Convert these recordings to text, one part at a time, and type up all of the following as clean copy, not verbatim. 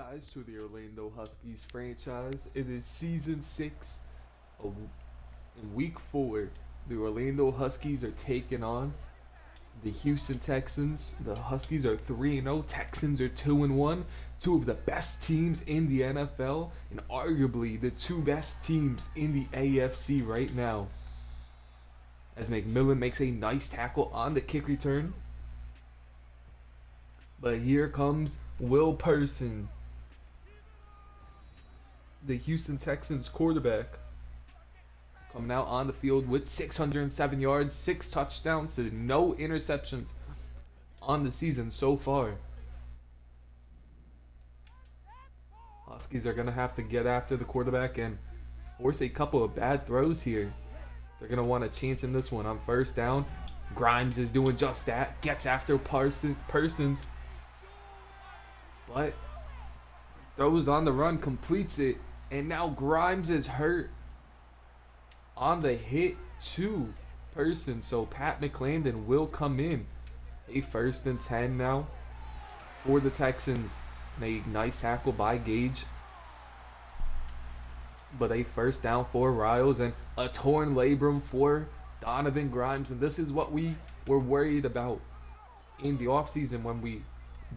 guys, to the Orlando Huskies franchise. It is season 6 of, in week 4. The Orlando Huskies are taking on the Houston Texans. The Huskies are 3-0, Texans are 2-1. Two of the best teams in the NFL and arguably the two best teams in the AFC right now. As McMillan makes a nice tackle on the kick return. But here comes Will Person, the Houston Texans quarterback, coming out on the field with 607 yards, 6 touchdowns, to no interceptions on the season so far. Huskies are going to have to get after the quarterback and force a couple of bad throws here. They're going to want to chance in this one on first down. Grimes is doing just that. Gets after Parsons. But throws on the run, completes it. And now Grimes is hurt on the hit to Parsons. So Pat McClendon will come in. A 1st and 10 now for the Texans. And a nice tackle by Gage. But a first down for Riles and a torn labrum for Donovan Grimes. And this is what we were worried about in the offseason when we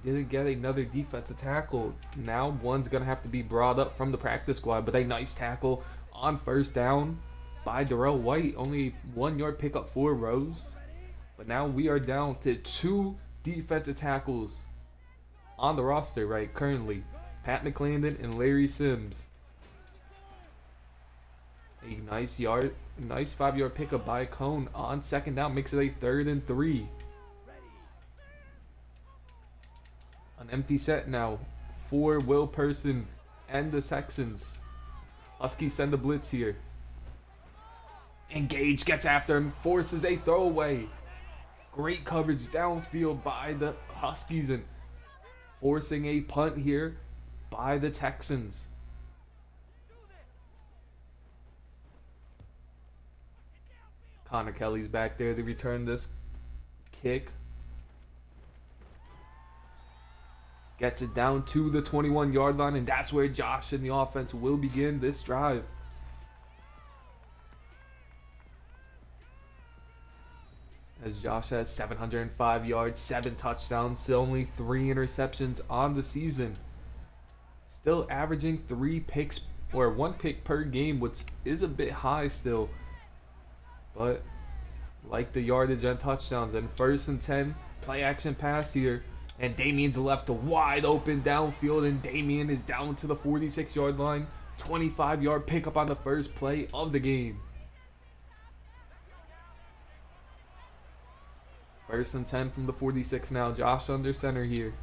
didn't get another defensive tackle. Now one's going to have to be brought up from the practice squad. But a nice tackle on first down by Darrell White. Only 1 yard pickup for Rose. But now we are down to 2 defensive tackles on the roster right currently. Pat McClendon and Larry Sims. A nice 5-yard pickup by Cone on second down. Makes it a 3rd and 3. An empty set now for Will Person and the Texans. Huskies send the blitz here. And Gage gets after him, forces a throwaway. Great coverage downfield by the Huskies and forcing a punt here by the Texans. Connor Kelly's back there to return this kick. Gets it down to the 21-yard line, and that's where Josh and the offense will begin this drive. As Josh has 705 yards, 7 touchdowns, still only 3 interceptions on the season. Still averaging 3 picks or 1 pick per game, which is a bit high still. But like the yardage and touchdowns. And 1st and 10, play action pass here. And Damien's left wide open downfield, and Damien is down to the 46-yard line. 25-yard pickup on the first play of the game. 1st and 10 from the 46 now. Josh under center here.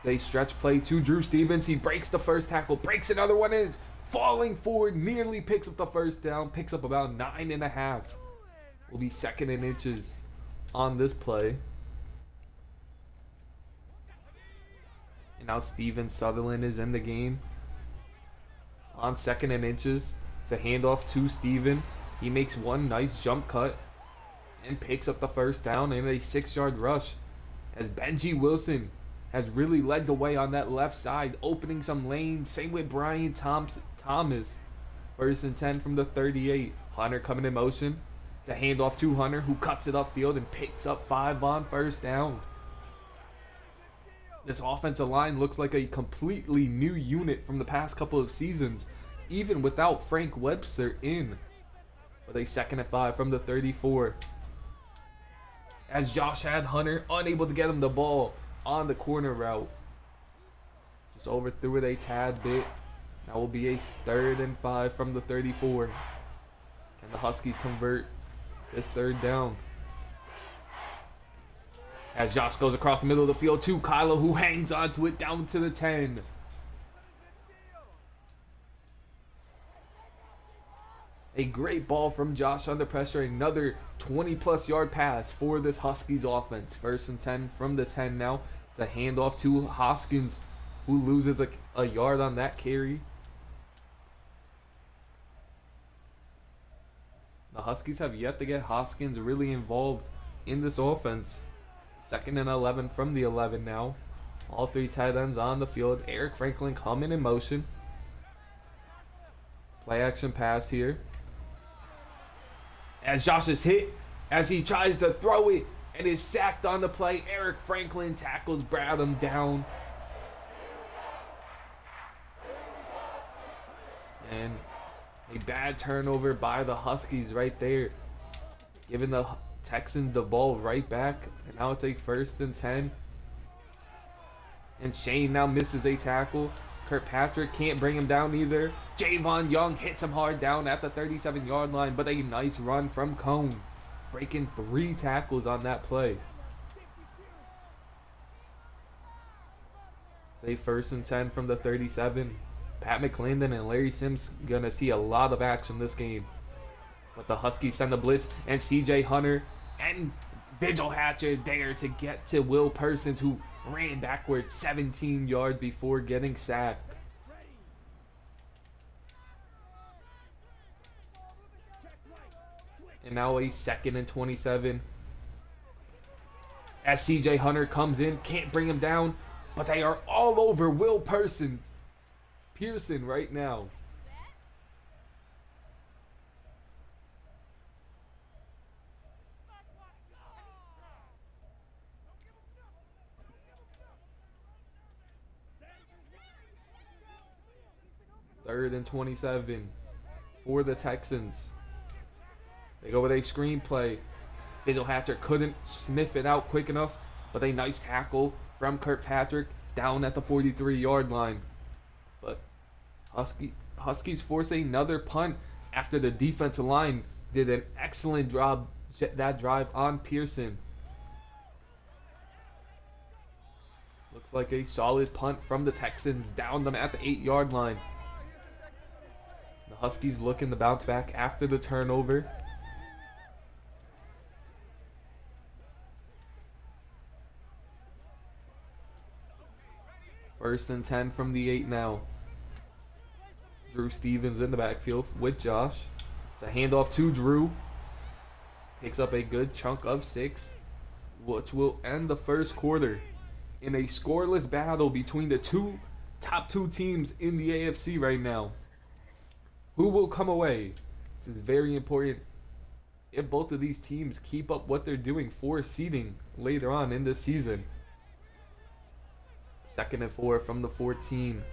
It's a stretch play to Drew Stevens. He breaks the first tackle, breaks another one, is falling forward, nearly picks up the first down, picks up about 9.5. Will be 2nd and inches on this play. And now Steven Sutherland is in the game. On 2nd and inches, it's a handoff to Steven. He makes one nice jump cut and picks up the first down and a 6-yard rush. As Benji Wilson has really led the way on that left side, opening some lanes. Same with Brian Thomas. 1st and 10 from the 38. Hunter coming in motion. It's a handoff to Hunter, who cuts it upfield and picks up 5 on first down. This offensive line looks like a completely new unit from the past couple of seasons, even without Frank Webster in. But a 2nd and 5 from the 34. As Josh had Hunter unable to get him the ball on the corner route. Just overthrew it a tad bit. That will be a 3rd and 5 from the 34. Can the Huskies convert this 3rd down? As Josh goes across the middle of the field to Kylo, who hangs onto it down to the 10. A great ball from Josh under pressure. Another 20-plus yard pass for this Huskies offense. 1st and 10 from the 10 now. It's a handoff to Hoskins, who loses a yard on that carry. The Huskies have yet to get Hoskins really involved in this offense. 2nd and 11 from the 11 now. All three tight ends on the field. Eric Franklin coming in motion. Play action pass here. As Josh is hit, as he tries to throw it and is sacked on the play, Eric Franklin tackles Bradham down. And a bad turnover by the Huskies right there, giving the Texans the ball right back. And now it's a 1st and 10. And Shane now misses a tackle. Kirkpatrick can't bring him down either. Javon Young hits him hard down at the 37-yard line, but a nice run from Cone, breaking 3 tackles on that play. It's a 1st and 10 from the 37. Pat McClendon and Larry Sims gonna see a lot of action this game. But the Huskies send the blitz, and CJ Hunter and Vigil Hatcher there to get to Will Persons, who ran backwards 17 yards before getting sacked. And now a 2nd and 27. As CJ Hunter comes in, can't bring him down, but they are all over Will Pearson right now. Third and 27 for the Texans. They go with a screenplay. Vigil Hatcher couldn't sniff it out quick enough, but a nice tackle from Kirkpatrick down at the 43-yard line. But Huskies force another punt after the defensive line did an excellent job that drive on Pearson. Looks like a solid punt from the Texans, down them at the 8-yard line. The Huskies looking to bounce back after the turnover. First and 10 from the 8 now. Drew Stevens in the backfield with Josh. It's a handoff to Drew. Picks up a good chunk of 6, which will end the first quarter in a scoreless battle between the top two teams in the AFC right now. Who will come away? This is very important if both of these teams keep up what they're doing for seeding later on in the season. 2nd and 4 from the 14.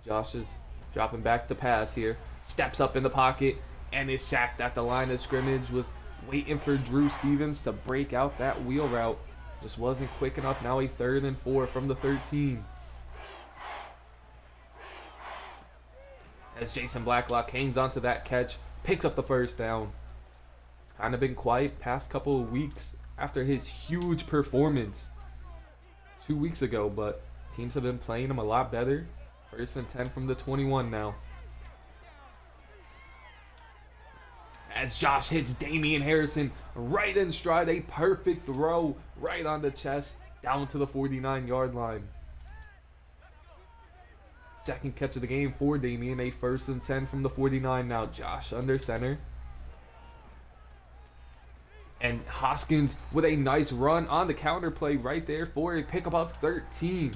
Josh is dropping back to pass here. Steps up in the pocket and is sacked at the line of scrimmage. Was waiting for Drew Stevens to break out that wheel route. Just wasn't quick enough. Now a 3rd and 4 from the 13. As Jason Blacklock hangs onto that catch, picks up the 1st down. It's kind of been quiet past couple of weeks after his huge performance 2 weeks ago, but teams have been playing him a lot better. 1st and 10 from the 21 now. As Josh hits Damian Harrison right in stride, a perfect throw right on the chest down to the 49-yard line. 2nd catch of the game for Damian, a 1st and 10 from the 49 now. Josh under center. And Hoskins with a nice run on the counter play right there for a pickup of 13.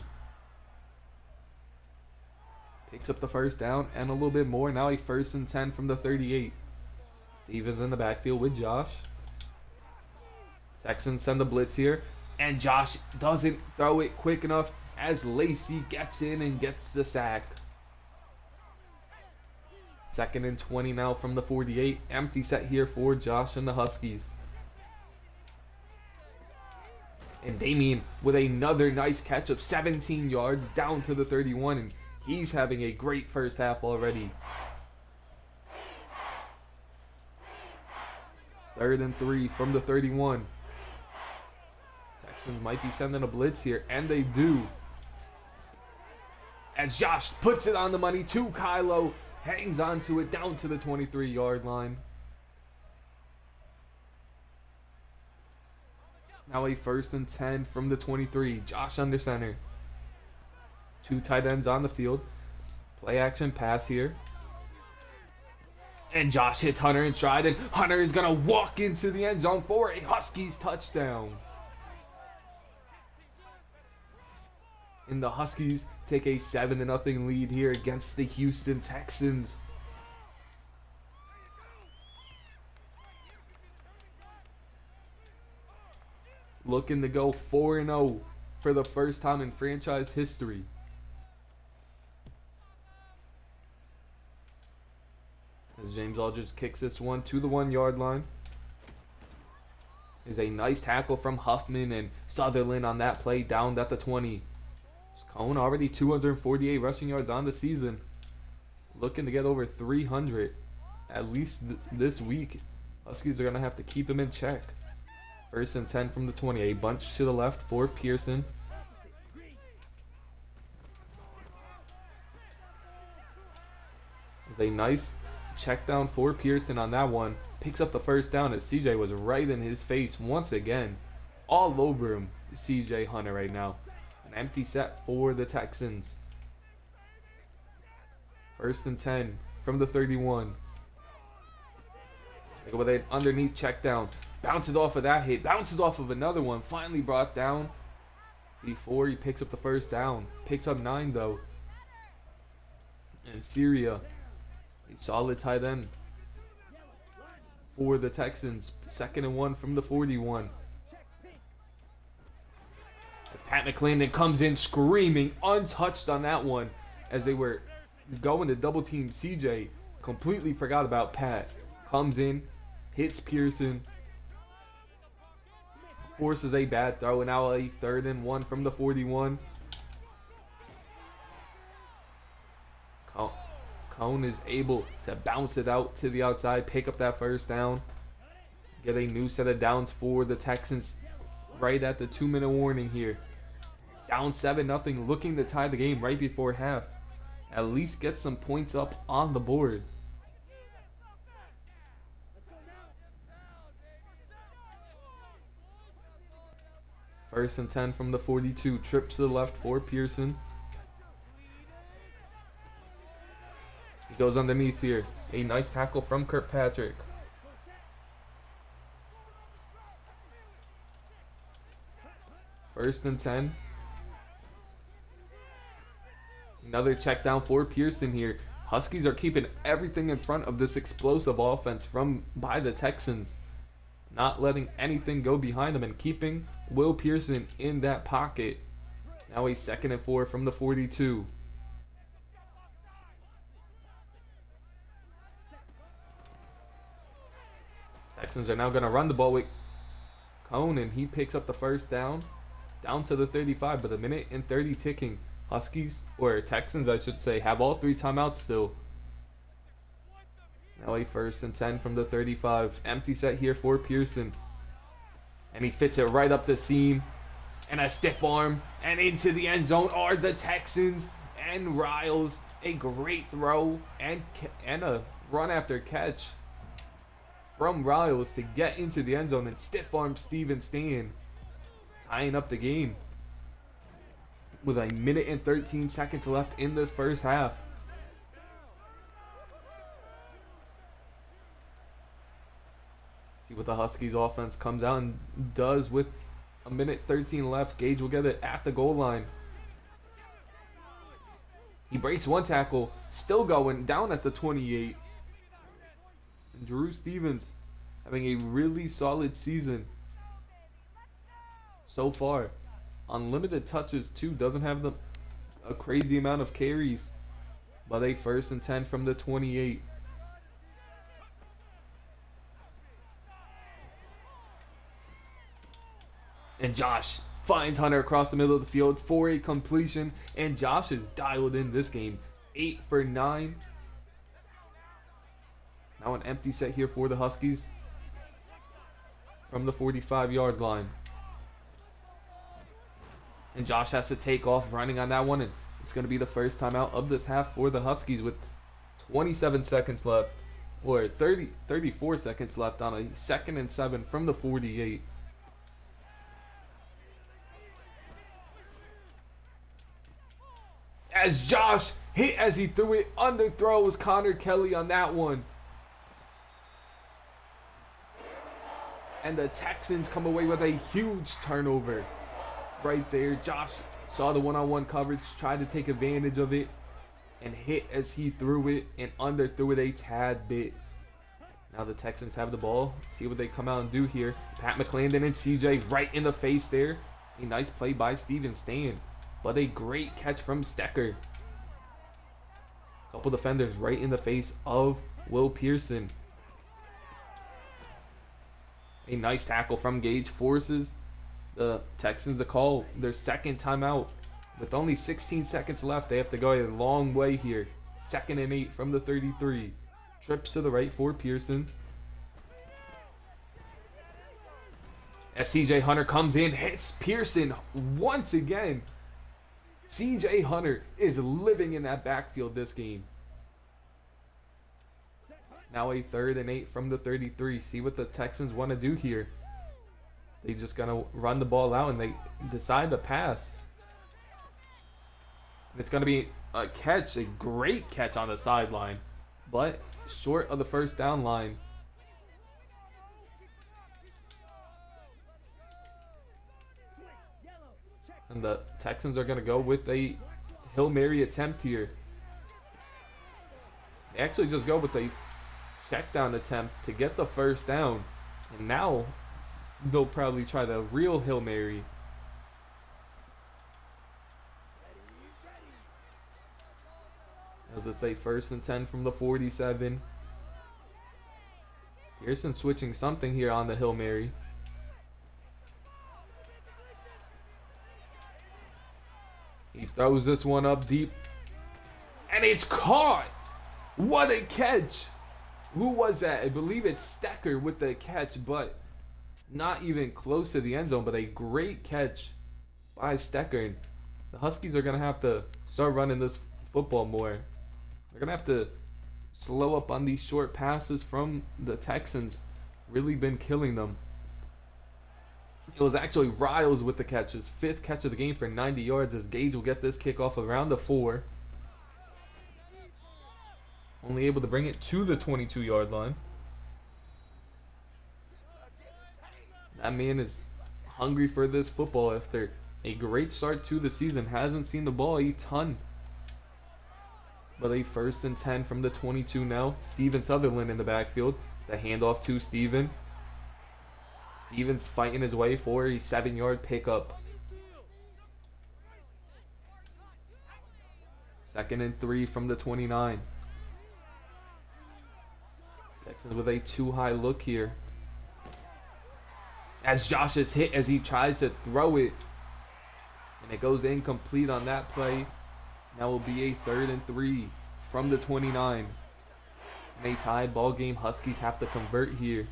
Picks up the 1st down and a little bit more. Now a 1st and 10 from the 38. Stevens in the backfield with Josh. Texans send the blitz here. And Josh doesn't throw it quick enough as Lacey gets in and gets the sack. 2nd and 20 now from the 48. Empty set here for Josh and the Huskies. And Damian with another nice catch of 17 yards down to the 31. And he's having a great first half already. 3rd and 3 from the 31. Texans might be sending a blitz here, and they do. As Josh puts it on the money to Kylo, hangs onto it down to the 23-yard line. Now a 1st and 10 from the 23. Josh under center. 2 tight ends on the field. Play action pass here. And Josh hits Hunter in stride, and Hunter is going to walk into the end zone for a Huskies touchdown. And the Huskies take a 7-0 lead here against the Houston Texans. Looking to go 4-0 for the first time in franchise history. As James Aldridge kicks this one to the 1-yard line. Is a nice tackle from Huffman and Sutherland on that play down at the 20. Cone already 248 rushing yards on the season. Looking to get over 300 at least this week. Huskies are going to have to keep him in check. 1st and 10 from the 20. A bunch to the left for Pearson. It's a nice check down for Pearson on that one. Picks up the first down as CJ was right in his face once again. All over him, CJ Hunter right now. An empty set for the Texans. 1st and 10 from the 31. With an underneath check down. Bounces off of that hit. Bounces off of another one. Finally brought down before he picks up the first down. Picks up 9 though. And Syria, a solid tight end for the Texans. 2nd and 1 from the 41. As Pat McClendon comes in screaming, untouched on that one. As they were going to double team CJ. Completely forgot about Pat. Comes in, hits Pearson. Forces a bad throw, and now a 3rd and 1 from the 41. Cone is able to bounce it out to the outside, pick up that first down. Get a new set of downs for the Texans right at the 2-minute warning here. Down 7-0, looking to tie the game right before half. At least get some points up on the board. First and 10 from the 42. Trip to the left for Pearson. He goes underneath here. A nice tackle from Kirkpatrick. First and 10. Another check down for Pearson here. Huskies are keeping everything in front of this explosive offense by the Texans. Not letting anything go behind them and keeping Will Pearson in that pocket. Now a 2nd and 4 from the 42. Texans are now going to run the ball with Cone, and he picks up the first down. Down to the 35, but 1:30 ticking. Huskies, or Texans I should say, have all 3 timeouts still. Now a 1st and 10 from the 35. Empty set here for Pearson. And he fits it right up the seam. And a stiff arm. And into the end zone are the Texans. And Riles. A great throw. And a run after catch from Riles to get into the end zone. And stiff arm Steven Stan. Tying up the game. With 1:13 left in this first half. See what the Huskies offense comes out and does with 1:13 left. Gage will get it at the goal line. He breaks one tackle, still going down at the 28. And Drew Stevens having a really solid season so far. Unlimited touches too, doesn't have a crazy amount of carries. But a 1st and 10 from the 28. And Josh finds Hunter across the middle of the field for a completion. And Josh is dialed in this game. 8 for 9. Now an empty set here for the Huskies. From the 45-yard line. And Josh has to take off running on that one. And it's going to be the first time out of this half for the Huskies with 27 seconds left. Or 34 seconds left on a 2nd and 7 from the 48. As Josh hit as he threw it, underthrows Connor Kelly on that one. And the Texans come away with a huge turnover. right there. Josh saw the one-on-one coverage, tried to take advantage of it, and hit as he threw it and underthrew it a tad bit. Now the Texans have the ball. See what they come out and do here. Pat McClendon and CJ right in the face there. A nice play by Steven Stan, but a great catch from Stecker. Couple defenders right in the face of Will Pearson. A nice tackle from Gage forces the Texans to call their second timeout. With only 16 seconds left, they have to go a long way here. 2nd and 8 from the 33. Trips to the right for Pearson. As CJ Hunter comes in, hits Pearson once again. CJ Hunter is living in that backfield this game. Now a 3rd and 8 from the 33. See what the Texans want to do here. They just gonna run the ball out and they decide to pass. And it's gonna be a catch, a great catch on the sideline, but short of the first down line. And the Texans are going to go with a Hail Mary attempt here. They actually just go with a check down attempt to get the first down. And now they'll probably try the real Hail Mary. As it's a 1st and 10 from the 47. Pearson switching something here on the Hail Mary. He throws this one up deep. And it's caught! What a catch! Who was that? I believe it's Stecker with the catch, but not even close to the end zone. But a great catch by Stecker. And the Huskies are going to have to start running this football more. They're going to have to slow up on these short passes from the Texans. Really been killing them. It was actually Riles with the catch. His 5th catch of the game for 90 yards as Gage will get this kickoff around the 4. Only able to bring it to the 22-yard line. That man is hungry for this football after a great start to the season. Hasn't seen the ball a ton. But a 1st and 10 from the 22 now. Steven Sutherland in the backfield. It's a handoff to Steven. Steven's fighting his way for a 7-yard pickup. 2nd and 3 from the 29. Texans with a too high look here. As Josh is hit as he tries to throw it. And it goes incomplete on that play. Now will be a 3rd and 3 from the 29. In a tied ball game, Huskies have to convert here.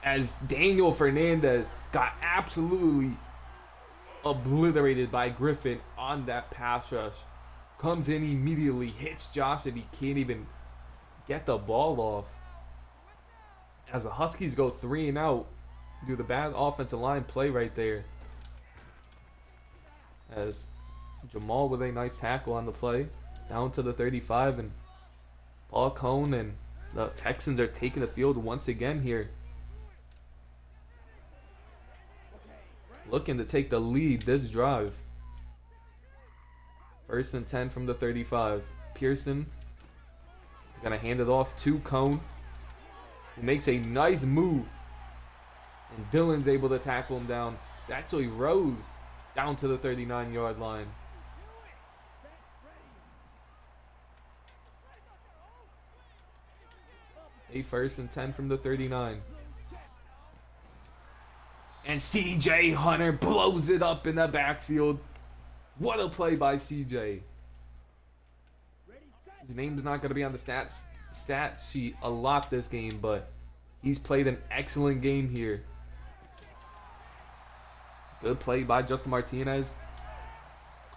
As Daniel Fernandez got absolutely obliterated by Griffin on that pass rush. Comes in immediately, hits Josh, and he can't even get the ball off. As the Huskies go 3 and out, do the bad offensive line play right there. As Jamal with a nice tackle on the play, down to the 35, and Paul Cone and the Texans are taking the field once again here. Looking to take the lead this drive. 1st and 10 from the 35. Pearson gonna hand it off to Cone. He makes a nice move. And Dylan's able to tackle him down. It's actually Rose down to the 39-yard line. A 1st and 10 from the 39. And CJ Hunter blows it up in the backfield. What a play by CJ. His name's not going to be on the stat sheet a lot this game, but he's played an excellent game here. Good play by Justin Martinez.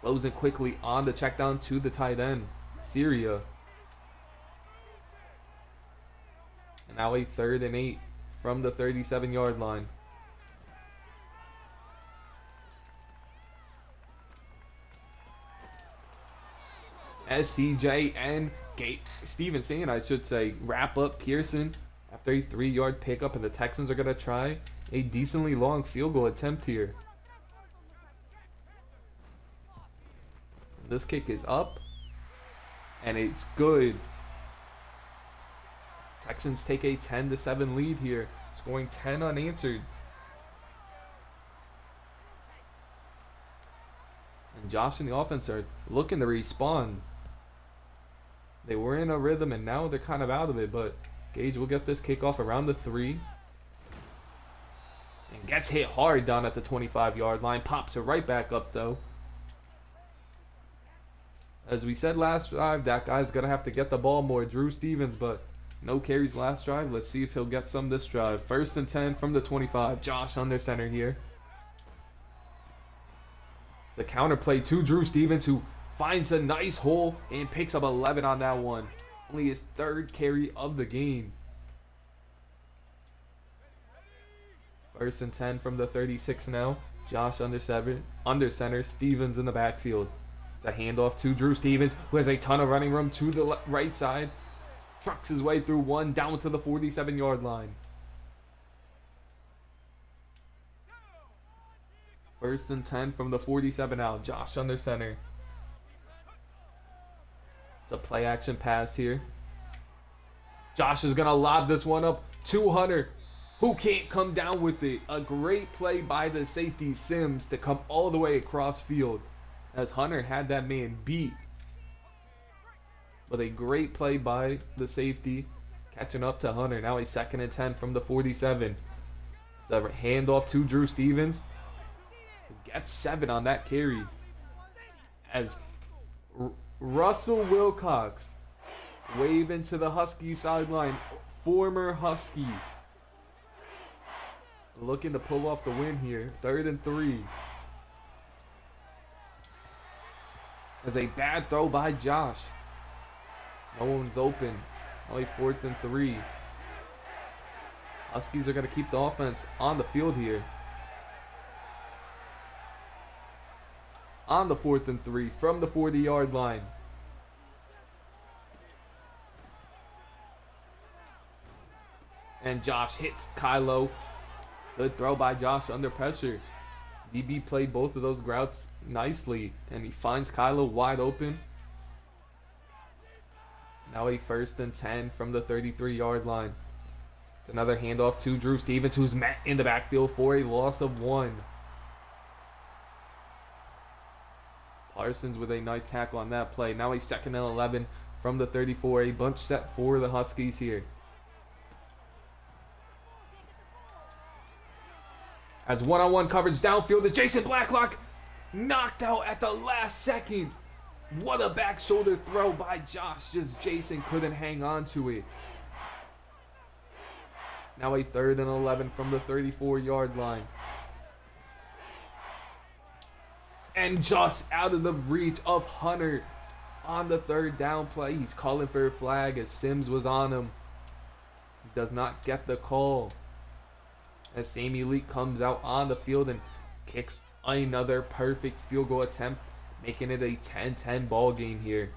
Closing quickly on the check down to the tight end, Syria. And now a 3rd and 8 from the 37-yard line. As CJ and Steven Sand, I should say, wrap up Pearson after a 3-yard pickup, and the Texans are going to try a decently long field goal attempt here. This kick is up, and it's good. Texans take a 10-7 lead here, scoring 10 unanswered. And Josh and the offense are looking to respond. They were in a rhythm, and now they're kind of out of it, but Gage will get this kickoff around the 3. And gets hit hard down at the 25-yard line. Pops it right back up, though. As we said last drive, that guy's going to have to get the ball more, Drew Stevens, but no carries last drive. Let's see if he'll get some this drive. 1st and 10 from the 25. Josh under center here. The counter play to Drew Stevens, who finds a nice hole and picks up 11 on that one. Only his 3rd carry of the game. 1st and 10 from the 36 now. Josh under center. Stevens in the backfield. It's a handoff to Drew Stevens, who has a ton of running room to the right side. Trucks his way through one down to the 47-yard line. 1st and 10 from the 47 out. Josh under center. It's a play action pass here. Josh is going to lob this one up to Hunter, who can't come down with it. A great play by the safety Sims to come all the way across field, as Hunter had that man beat. But a great play by the safety, catching up to Hunter. Now a 2nd and 10 from the 47. It's a handoff to Drew Stevens. Gets 7 on that carry. As Russell Wilcox waving to the Husky sideline. Former Husky. Looking to pull off the win here. 3rd and 3. As a bad throw by Josh. No one's open. Only 4th and 3. Huskies are going to keep the offense on the field here. On the 4th and 3 from the 40-yard line. And Josh hits Kylo. Good throw by Josh under pressure. DB played both of those routes nicely, and he finds Kylo wide open. Now a 1st and 10 from the 33-yard line. It's another handoff to Drew Stevens, who's met in the backfield for a loss of 1. Parsons with a nice tackle on that play. Now a 2nd and 11 from the 34. A bunch set for the Huskies here. As one-on-one coverage downfield to Jason Blacklock. Knocked out at the last second. What a back shoulder throw by Josh. Just Jason couldn't hang on to it. Now a 3rd and 11 from the 34-yard line. And just out of the reach of Hunter on the 3rd down play. He's calling for a flag as Sims was on him. He does not get the call. As Sammy Lee comes out on the field and kicks another perfect field goal attempt, making it a 10-10 ball game here.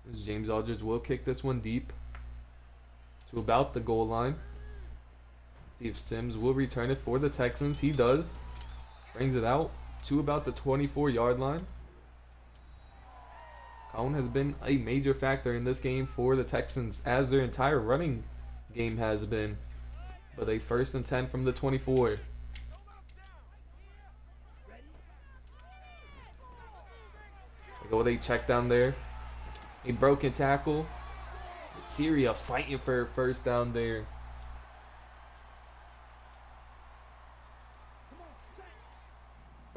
As James Aldridge will kick this one deep to about the goal line. See if Sims will return it for the Texans. He does. Brings it out to about the 24-yard line. Cohen has been a major factor in this game for the Texans, as their entire running game has been. But a 1st and 10 from the 24. They go with a check down there. A broken tackle. Syria fighting for a 1st down there.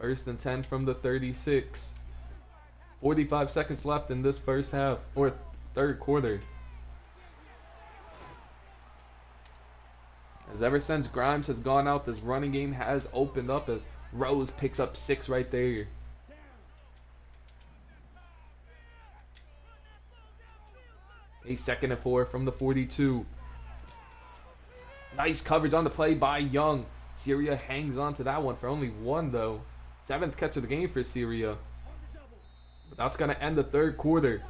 First and 10 from the 36. 45 seconds left in this first half, or 3rd quarter. As ever since Grimes has gone out, this running game has opened up as Rose picks up 6 right there. A 2nd and 4 from the 42. Nice coverage on the play by Young. Syria hangs on to that one for only 1 though. 7th catch of the game for Syria. But that's going to end the third quarter.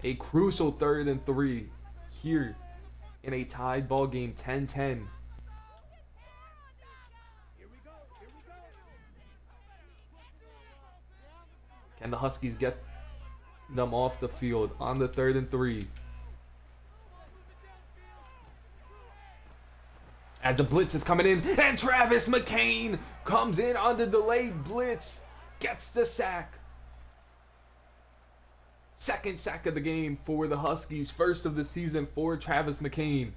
A crucial 3rd and 3 here in a tied ball game, 10-10. Can the Huskies get them off the field on the 3rd and 3? As the blitz is coming in, and Travis McCain comes in on the delayed blitz, gets the sack. 2nd sack of the game for the Huskies, 1st of the season for Travis McCain.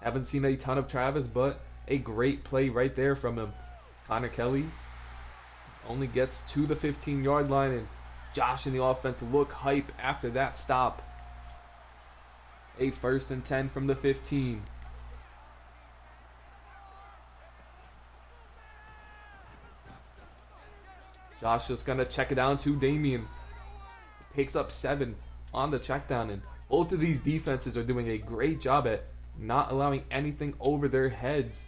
Haven't seen a ton of Travis, but a great play right there from him. Connor Kelly only gets to the 15-yard line, and Josh and the offense look hype after that stop. A 1st and 10 from the 15. Josh just gonna check it down to Damien. Picks up 7 on the check down, and both of these defenses are doing a great job at not allowing anything over their heads.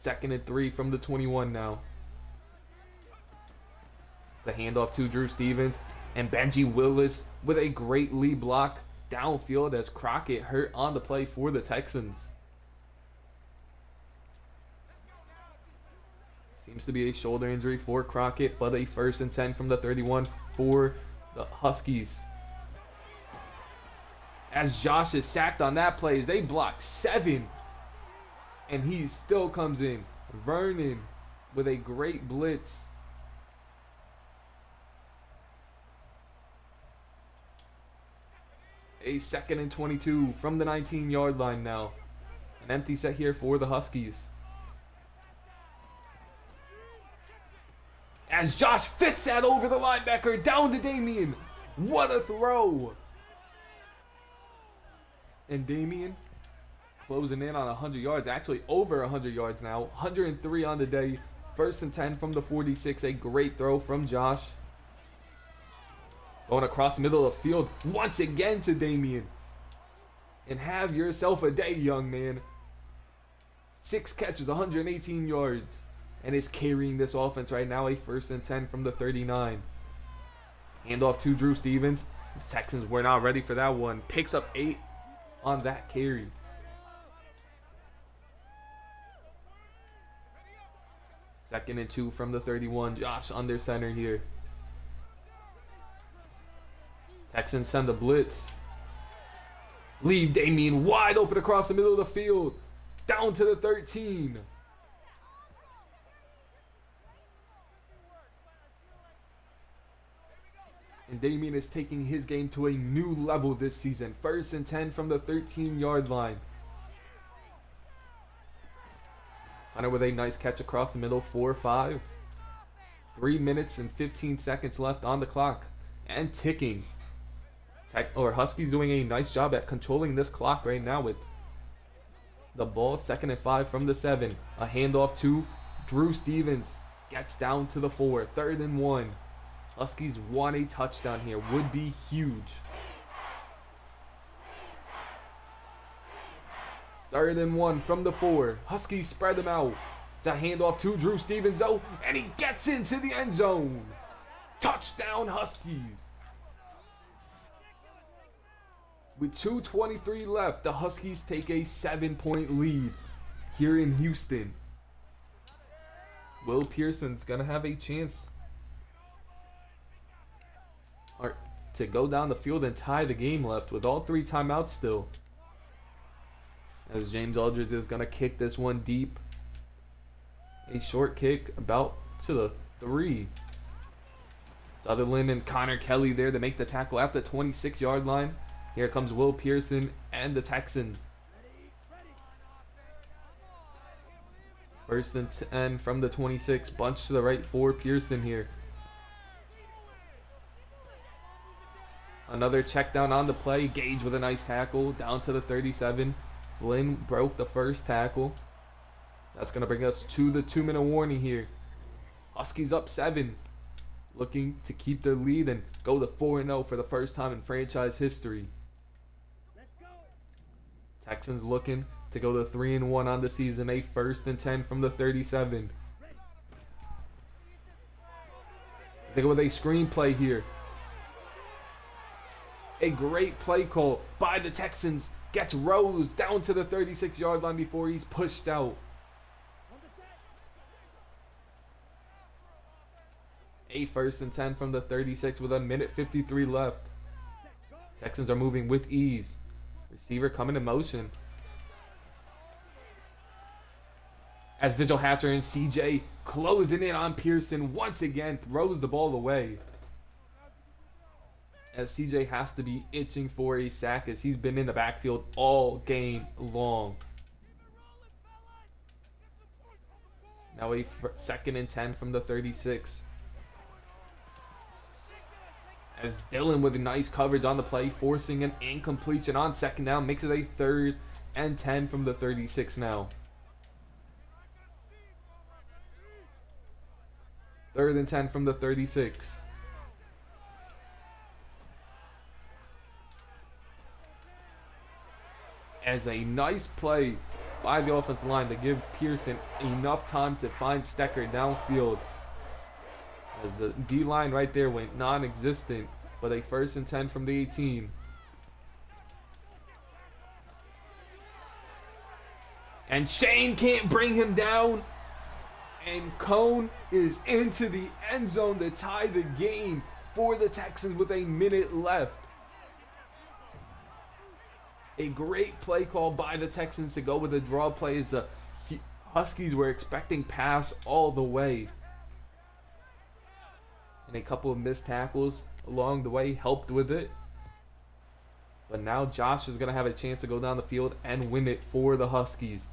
2nd and 3 from the 21 now. It's a handoff to Drew Stevens, and Benji Willis with a great lead block downfield as Crockett hurt on the play for the Texans. Seems to be a shoulder injury for Crockett, but a 1st and 10 from the 31 for the Huskies. As Josh is sacked on that play, they block 7, and he still comes in. Vernon with a great blitz. A 2nd and 22 from the 19-yard line now. An empty set here for the Huskies. As Josh fits that over the linebacker, down to Damien. What a throw. And Damien closing in on 100 yards, actually over 100 yards now. 103 on the day. 1st and 10 from the 46. A great throw from Josh. Going across the middle of the field once again to Damien. And have yourself a day, young man. 6 catches, 118 yards. And is carrying this offense right now. A 1st and 10 from the 39. Handoff to Drew Stevens. The Texans were not ready for that one. Picks up 8 on that carry. Second and 2 from the 31. Josh under center here. Texans send the blitz. Leave Damien wide open across the middle of the field. Down to the 13. And Damien is taking his game to a new level this season. 1st and 10 from the 13-yard line. Hunter with a nice catch across the middle. 4-5. 3 minutes and 15 seconds left on the clock. And ticking. Huskies doing a nice job at controlling this clock right now with the ball. 2nd and 5 from the 7. A handoff to Drew Stevens. Gets down to the 4. 3rd and 1. Huskies want a touchdown here. Would be huge. 3rd and 1 from the 4. Huskies spread them out. It's a handoff to Drew Stevens, though, and he gets into the end zone. Touchdown, Huskies. With 2:23 left, the Huskies take a 7-point lead here in Houston. Will Pearson's going to have a chance to go down the field and tie the game left with all 3 timeouts still. As James Aldridge is going to kick this one deep. A short kick about to the 3. Sutherland and Connor Kelly there to make the tackle at the 26-yard line. Here comes Will Pearson and the Texans. 1st and 10 from the 26. Bunch to the right for Pearson here. Another check down on the play. Gage with a nice tackle down to the 37. Flynn broke the first tackle. That's going to bring us to the 2-minute warning here. Huskies up 7. Looking to keep their lead and go to 4-0 for the first time in franchise history. Texans looking to to go to 3-1 on the season. A 1st and 10 from the 37. They go with a screenplay here. A great play call by the Texans. Gets Rose down to the 36-yard line before he's pushed out. A 1st and 10 from the 36 with a minute 53 left. Texans are moving with ease. Receiver coming in motion. As Vigil Hatcher and CJ closing in on Pearson once again, throws the ball away. As CJ has to be itching for a sack as he's been in the backfield all game long. Now a 2nd and 10 from the 36. As Dillon with a nice coverage on the play, forcing an incompletion on 2nd down, makes it a 3rd and 10 from the 36 now. 3rd and 10 from the 36. As a nice play by the offensive line to give Pearson enough time to find Stecker downfield. As the D-line right there went non-existent, but a 1st and 10 from the 18. And Shane can't bring him down. And Cone is into the end zone to tie the game for the Texans with a minute left. A great play call by the Texans to go with a draw play as the Huskies were expecting pass all the way. And a couple of missed tackles along the way helped with it. But now Josh is going to have a chance to go down the field and win it for the Huskies.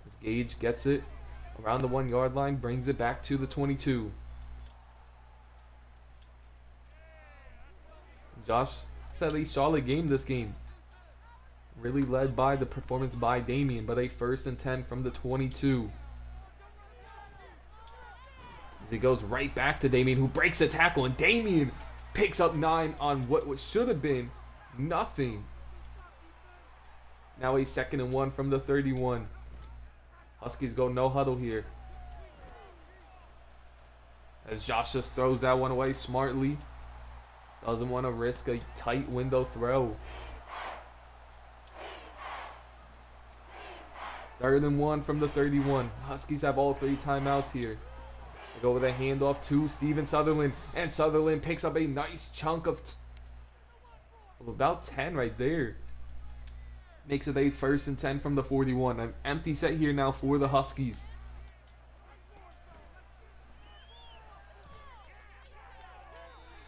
As Gage gets it around the 1-yard line, brings it back to the 22. Josh said a solid game this game. Really led by the performance by Damien, but a 1st and 10 from the 22. As he goes right back to Damien, who breaks a tackle, and Damien picks up 9 on what should have been nothing. Now a 2nd and 1 from the 31. Huskies go no huddle here. As Josh just throws that one away smartly. Doesn't want to risk a tight window throw. 3rd and 1 from the 31. Huskies have all 3 timeouts here. They go with a handoff to Steven Sutherland. And Sutherland picks up a nice chunk of about 10 right there. Makes it a 1st and 10 from the 41. An empty set here now for the Huskies.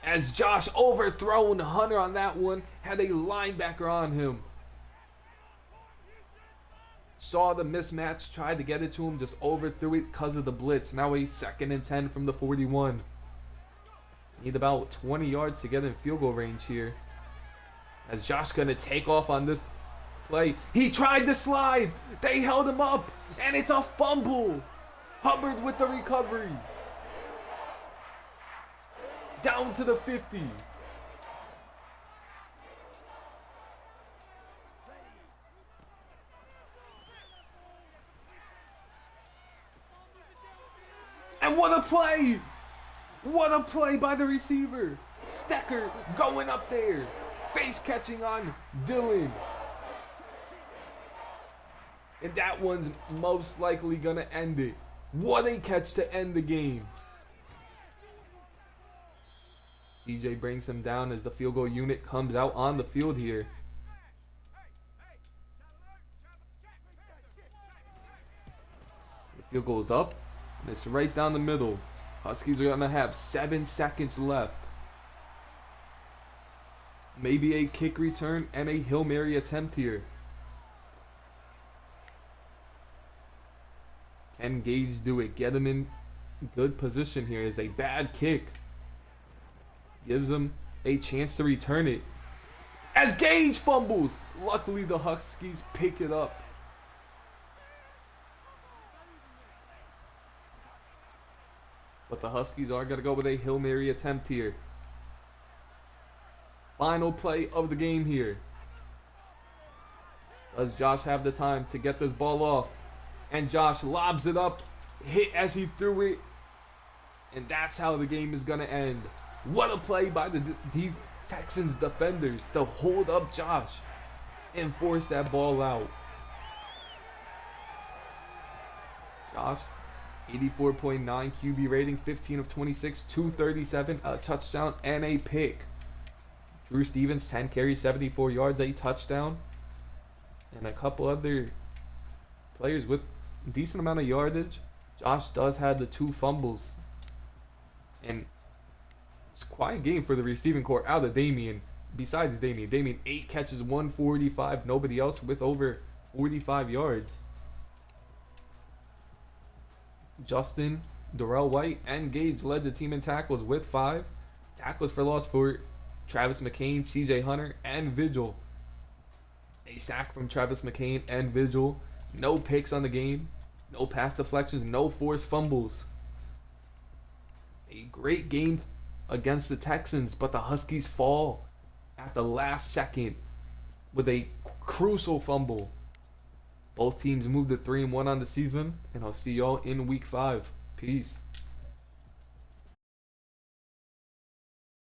As Josh overthrown Hunter on that one. Had a linebacker on him. Saw the mismatch, tried to get it to him, just overthrew it because of the blitz. Now a 2nd and 10 from the 41. Need about 20 yards to get in field goal range here. As Josh gonna take off on this play. He tried to slide. They held him up. And it's a fumble. Hubbard with the recovery. Down to the 50. And what a play! What a play by the receiver! Stecker going up there. Face catching on Dillon. And that one's most likely going to end it. What a catch to end the game. CJ brings him down as the field goal unit comes out on the field here. The field goes up. And it's right down the middle. Huskies are going to have 7 seconds left. Maybe a kick return and a Hail Mary attempt here. Can Gage do it? Get him in good position here. Is a bad kick. Gives him a chance to return it. As Gage fumbles. Luckily the Huskies pick it up. But the Huskies are going to go with a Hail Mary attempt here. Final play of the game here. Does Josh have the time to get this ball off? And Josh lobs it up, hit as he threw it, and that's how the game is going to end. What a play by the Texans defenders to hold up Josh and force that ball out. Josh, 84.9 QB rating, 15 of 26, 237, a touchdown and a pick. Drew Stevens, 10 carries, 74 yards, a touchdown. And a couple other players with a decent amount of yardage. Josh does have the 2 fumbles. And it's a quiet game for the receiving corps out of Damian. Besides Damian 8 catches, 145. Nobody else with over 45 yards. Justin, Darrell White, and Gage led the team in tackles with 5. Tackles for loss for Travis McCain, CJ Hunter, and Vigil. A sack from Travis McCain and Vigil. No picks on the game. No pass deflections. No forced fumbles. A great game against the Texans, but the Huskies fall at the last second with a crucial fumble. Both teams moved to 3-1 on the season, and I'll see y'all in week 5. Peace.